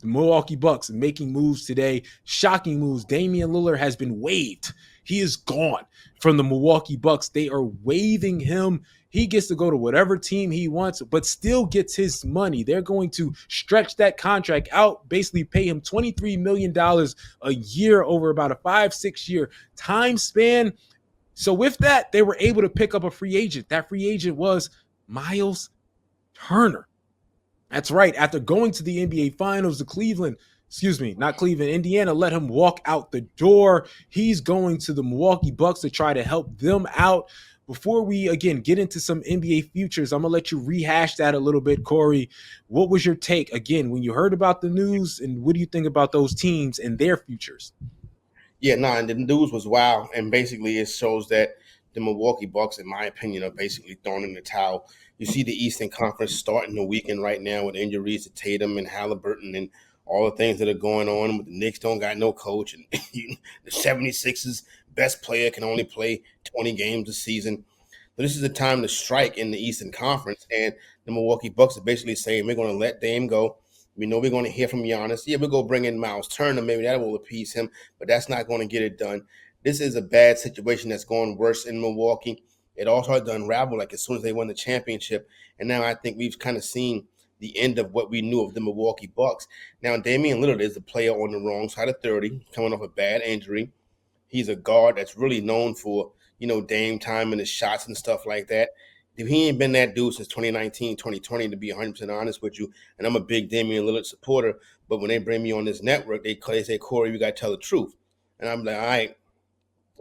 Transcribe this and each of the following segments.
The Milwaukee Bucks making moves today, shocking moves. Damian Lillard has been waived. He is gone from the Milwaukee Bucks. They are waiving him. He gets to go to whatever team he wants, but still gets his money. They're going to stretch that contract out, basically pay him $23 million a year over about a 5-6 year time span. So with that, they were able to pick up a free agent. That free agent was Myles Turner. That's right. After going to the NBA Finals, Indiana let him walk out the door. He's going to the Milwaukee Bucks to try to help them out. Before we, again, get into some NBA futures, I'm going to let you rehash that a little bit, Corey. What was your take, again, when you heard about the news, and what do you think about those teams and their futures? Yeah, no, and the news was wild, and basically it shows that the Milwaukee Bucks, in my opinion, are basically thrown in the towel. You see the Eastern Conference starting the weekend right now with injuries to Tatum and Halliburton and all the things that are going on. The Knicks don't got no coach, and the 76ers best player can only play 20 games a season. So this is the time to strike in the Eastern Conference, and the Milwaukee Bucks are basically saying we're going to let Dame go. We know we're going to hear from Giannis. Yeah, we'll go bring in Myles Turner. Maybe that will appease him, but that's not going to get it done. This is a bad situation that's going worse in Milwaukee. It all started to unravel like as soon as they won the championship. And now I think we've kind of seen the end of what we knew of the Milwaukee Bucks. Now, Damian Lillard is the player on the wrong side of 30, coming off a bad injury. He's a guard that's really known for, Dame time and his shots and stuff like that. He ain't been that dude since 2019, 2020, to be 100% honest with you. And I'm a big Damian Lillard supporter. But when they bring me on this network, they say, Corey, you got to tell the truth. And I'm like, all right,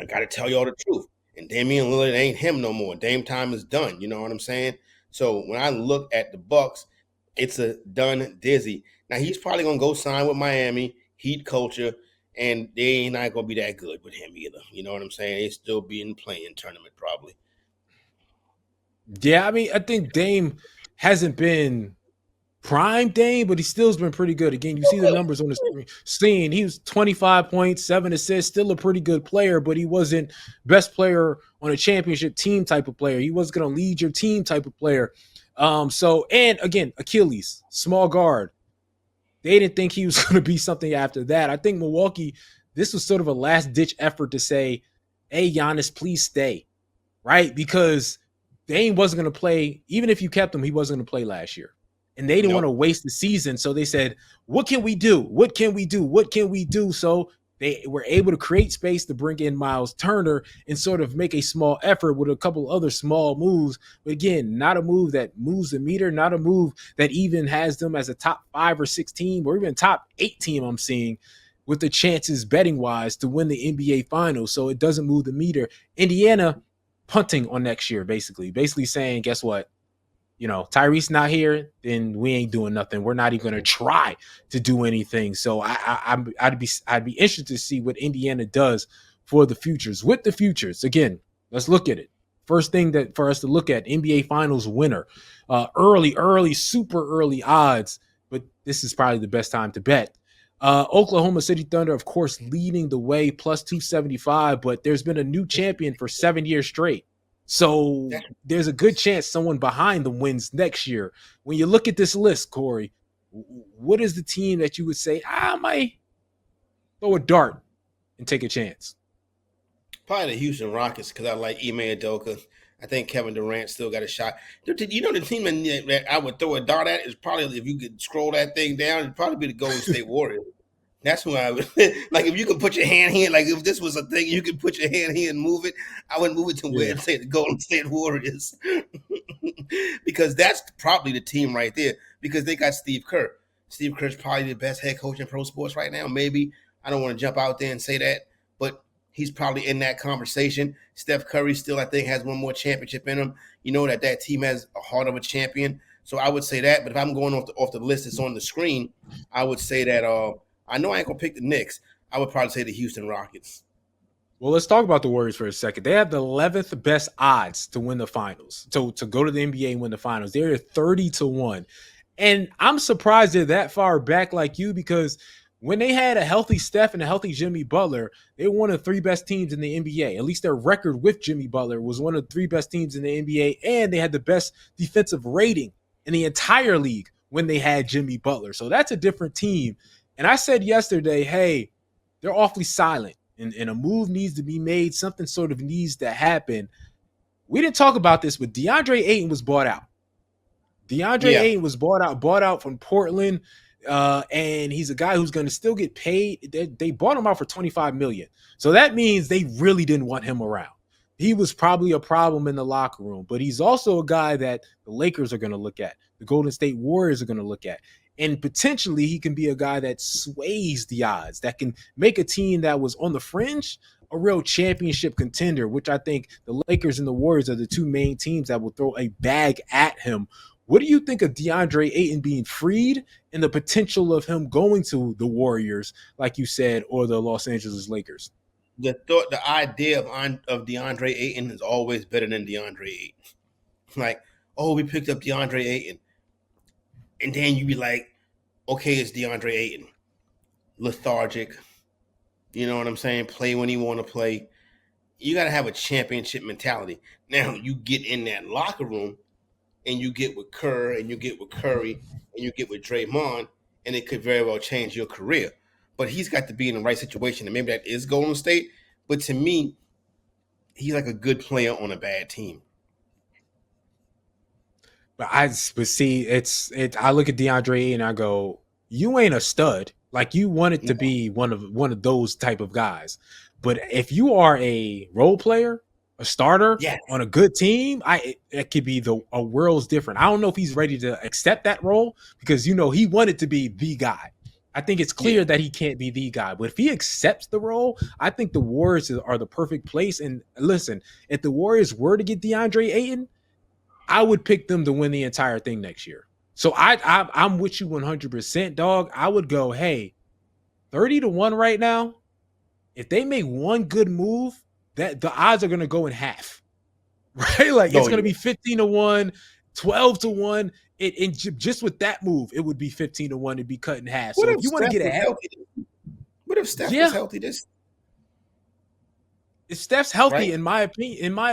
I got to tell you all the truth. And Damian Lillard ain't him no more. Dame time is done. You know what I'm saying? So when I look at the Bucks, it's a done dizzy. Now, he's probably going to go sign with Miami, Heat culture, and they ain't not going to be that good with him either. You know what I'm saying? They still be in the playing tournament probably. Yeah, I mean, I think Dame hasn't been prime Dame, but he still's been pretty good. Again, you see the numbers on the screen. He was 25 points, 7 assists, still a pretty good player, but he wasn't best player on a championship team type of player. He wasn't going to lead your team type of player. And again, Achilles, small guard. They didn't think he was going to be something after that. I think Milwaukee, this was sort of a last-ditch effort to say, hey, Giannis, please stay, right? Because Dame wasn't going to play. Even if you kept him, he wasn't going to play last year. And they didn't want to waste the season. So they said, what can we do? What can we do? What can we do? So they were able to create space to bring in Myles Turner and sort of make a small effort with a couple other small moves. But again, not a move that moves the meter, not a move that even has them as a top 5 or 6 team or even top 8 team I'm seeing with the chances betting-wise to win the NBA Finals. So it doesn't move the meter. Indiana punting on next year, basically saying, guess what? Tyrese not here, then we ain't doing nothing. We're not even going to try to do anything. So I'd be interested to see what Indiana does for the futures. With the futures, again, let's look at it. First thing that for us to look at, NBA Finals winner, super early odds, but this is probably the best time to bet. Oklahoma City Thunder, of course, leading the way, plus 275, but there's been a new champion for 7 years straight. So there's a good chance someone behind them wins next year. When you look at this list, Corey, what is the team that you would say, I might throw a dart and take a chance? Probably the Houston Rockets because I like Ime Udoka. I think Kevin Durant still got a shot. The team that I would throw a dart at is probably, if you could scroll that thing down, it'd probably be the Golden State Warriors. That's who I would like. If you could put your hand here, like if this was a thing, you could put your hand here and move it. I would move it to where and say the Golden State Warriors, because that's probably the team right there. Because they got Steve Kerr. Steve Kerr's probably the best head coach in pro sports right now. Maybe I don't want to jump out there and say that, but he's probably in that conversation. Steph Curry still, I think, has one more championship in him. You know that team has a heart of a champion. So I would say that. But if I'm going off the list that's on the screen, I would say that. I know I ain't going to pick the Knicks. I would probably say the Houston Rockets. Well, let's talk about the Warriors for a second. They have the 11th best odds to win the finals, to go to the NBA and win the finals. They're 30-1. And I'm surprised they're that far back like you, because when they had a healthy Steph and a healthy Jimmy Butler, they were one of the 3 best teams in the NBA. At least their record with Jimmy Butler was one of the 3 best teams in the NBA, and they had the best defensive rating in the entire league when they had Jimmy Butler. So that's a different team. And I said yesterday, hey, they're awfully silent, and a move needs to be made. Something sort of needs to happen. We didn't talk about this, but DeAndre Ayton was bought out. DeAndre Yeah, Ayton was bought out from Portland, and he's a guy who's going to still get paid. They bought him out for $25 million, so that means they really didn't want him around. He was probably a problem in the locker room, but he's also a guy that the Lakers are going to look at, the Golden State Warriors are going to look at, and potentially he can be a guy that sways the odds, that can make a team that was on the fringe a real championship contender, which I think the Lakers and the Warriors are the two main teams that will throw a bag at him. What do you think of DeAndre Ayton being freed and the potential of him going to the Warriors, like you said, or the Los Angeles Lakers? the idea of DeAndre Ayton is always better than DeAndre Ayton. Like, oh, we picked up DeAndre Ayton, and then you be like, okay, it's DeAndre Ayton, lethargic. You know what I'm saying? Play when he want to play. You got to have a championship mentality. Now you get in that locker room, and you get with Kerr, and you get with Curry, and you get with Draymond, and it could very well change your career. But he's got to be in the right situation, and maybe that is Golden State. But to me, he's like a good player on a bad team. But see, I look at DeAndre and I go, you ain't a stud. Like you wanted to be one of those type of guys. But if you are a role player, a starter Yes. on a good team, it could be a world's different. I don't know if he's ready to accept that role because he wanted to be the guy. I think it's clear that he can't be the guy. But if he accepts the role, I think the Warriors are the perfect place. And listen, if the Warriors were to get DeAndre Ayton, I would pick them to win the entire thing next year. So I'm with you 100%, dog. I would go, hey, 30-1 right now. If they make one good move, that the odds are going to go in half, right? Like it's going to be 15-1, 12-1. Just with that move, it would be 15-1 to be cut in half. So if you want to get ahead, what if Steph was healthy? If Steph's healthy, right? in my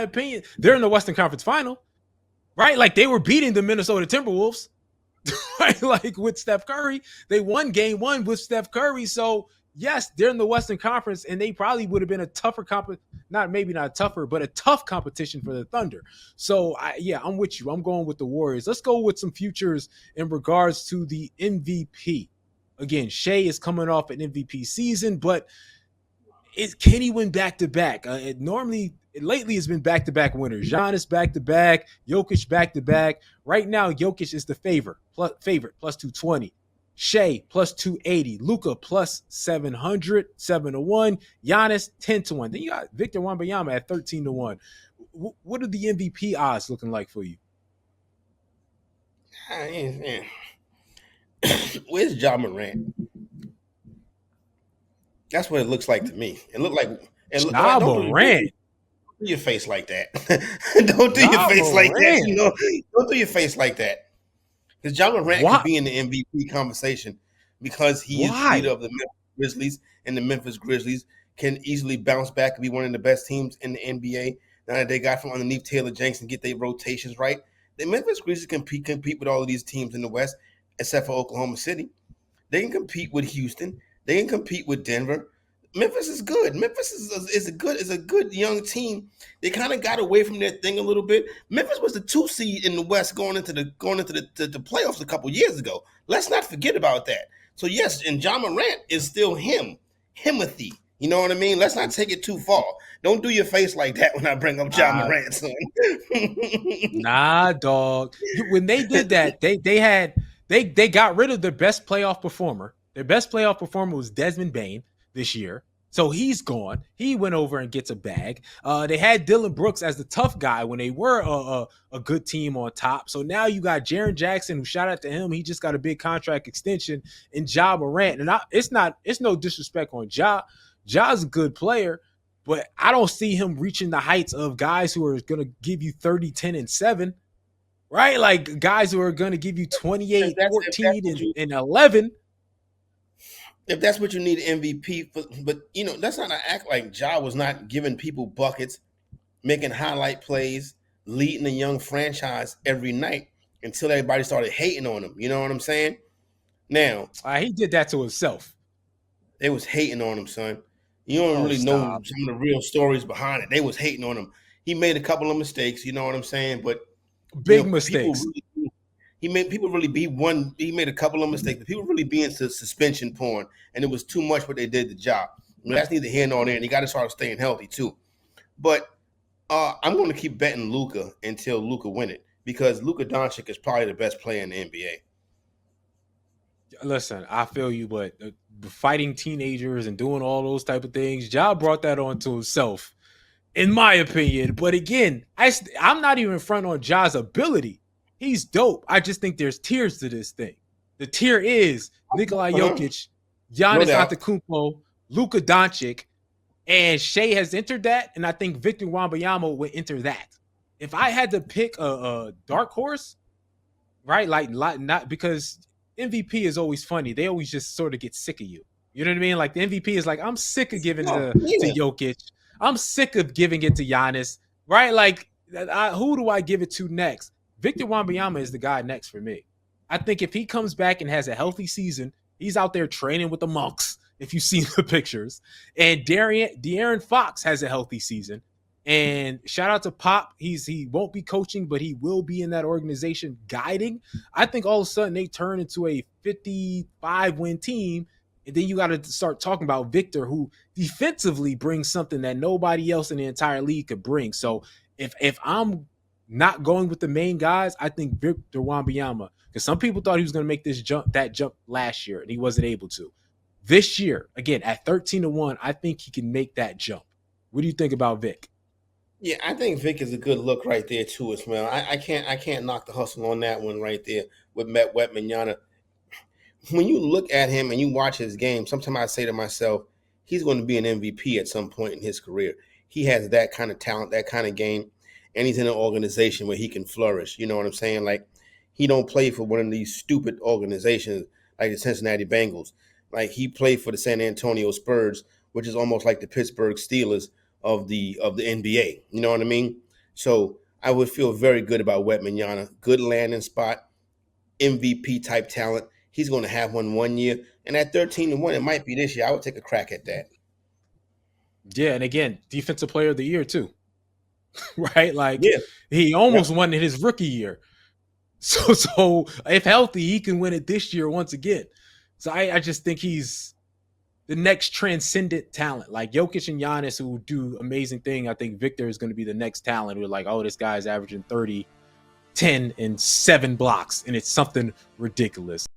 opinion, they're in the Western Conference Final. Right? Like they were beating the Minnesota Timberwolves, right? Like with Steph Curry. They won game one with Steph Curry. So, yes, they're in the Western Conference, and they probably would have been a tougher not tougher, but a tough competition for the Thunder. So, I'm with you. I'm going with the Warriors. Let's go with some futures in regards to the MVP. Again, Shea is coming off an MVP season, but can he win back-to-back? Lately it's been back-to-back winners. Giannis back-to-back, Jokic back-to-back. Right now, Jokic is the favorite plus 220. Shea plus 280. Luka plus 700, 7-1. Giannis 10-1. Then you got Victor Wembanyama at 13-1. What are the MVP odds looking like for you? Where's Ja Morant? That's what it looks like to me. It looked like Ja Morant. Don't do your face like that. Don't do your face like that. Don't do your face like that. Because Ja Morant could be in the MVP conversation because he is the leader of the Memphis Grizzlies, and the Memphis Grizzlies can easily bounce back and be one of the best teams in the NBA. Now that they got from underneath Taylor Jenks and get their rotations right, the Memphis Grizzlies compete with all of these teams in the West, except for Oklahoma City. They can compete with Houston. They can compete with Denver. Memphis is good. Memphis is a good young team. They kind of got away from their thing a little bit. Memphis was the 2 seed in the West going into the playoffs a couple years ago. Let's not forget about that. So yes, and Ja Morant is still Himothy. You know what I mean? Let's not take it too far. Don't do your face like that when I bring up Ja Morant, son. Nah, dog. When they did that, they got rid of their best playoff performer. Their best playoff performer was Desmond Bane this year. So he's gone. He went over and gets a bag. They had Dylan Brooks as the tough guy when they were a good team on top. So now you got Jaren Jackson, who shout out to him. He just got a big contract extension, and Ja Morant. And it's no disrespect on Ja. Ja's a good player, but I don't see him reaching the heights of guys who are going to give you 30, 10, and 7, right? Like guys who are going to give you 28, 14, and 11. If that's what you need MVP for, but that's not an act like Ja was not giving people buckets, making highlight plays, leading a young franchise every night. until everybody started hating on him. You know what I'm saying? Now, He did that to himself. they was hating on him, son. You don't Oh, really know stop. some of the real stories behind it. They was hating on him. He made a couple of mistakes, you know what I'm saying? But Big people mistakes. really he made people really be one. He made a couple of mistakes, but people really be into suspension porn, and it was too much what they did the job. That's neither here nor there. And you got to start staying healthy too. But I'm going to keep betting Luka until Luka win it because Luka Doncic is probably the best player in the NBA. Listen, I feel you, but fighting teenagers and doing all those type of things, Ja brought that on to himself, in my opinion. But again, I'm not even front on Ja's ability. He's dope. I just think there's tiers to this thing. The tier is Nikola Jokic, No Giannis doubt. Antetokounmpo, Luka Doncic, and Shea has entered that, and I think Victor Wembanyama would enter that. If I had to pick a dark horse, right? Like not because MVP is always funny. They always just sort of get sick of you. You know what I mean? Like the MVP is like, I'm sick of giving it to Jokic. I'm sick of giving it to Giannis. Right? Like, who do I give it to next? Victor Wembanyama is the guy next for me. I think if he comes back and has a healthy season, he's out there training with the monks. If you see the pictures, and De'Aaron Fox has a healthy season. And shout out to Pop. He won't be coaching, but he will be in that organization guiding. I think all of a sudden they turn into a 55-win team. And then you got to start talking about Victor, who defensively brings something that nobody else in the entire league could bring. So if I'm not going with the main guys, I think Victor Wembanyama, because some people thought he was going to make that jump last year, and he wasn't able to. This year, again, at 13-1, I think he can make that jump. What do you think about Vic? Yeah, I think Vic is a good look right there too as well. I can't knock the hustle on that one right there with Matt Wembanyama. When you look at him and you watch his game, sometimes I say to myself, he's going to be an MVP at some point in his career. He has that kind of talent, that kind of game, and he's in an organization where he can flourish. You know what I'm saying? Like he don't play for one of these stupid organizations like the Cincinnati Bengals. Like he played for the San Antonio Spurs, which is almost like the Pittsburgh Steelers of the NBA. You know what I mean? So I would feel very good about Wembanyama. Good landing spot, MVP type talent. He's going to have one year, and at 13-1, it might be this year. I would take a crack at that. Yeah, and again, defensive player of the year too, right? Like Yeah, he yeah. almost won in his rookie year. So if healthy, he can win it this year once again. So I just think he's the next transcendent talent. Like Jokic and Giannis, who do amazing thing. I think Victor is going to be the next talent. We're like, oh, this guy's averaging 30, 10, and 7 blocks, and it's something ridiculous.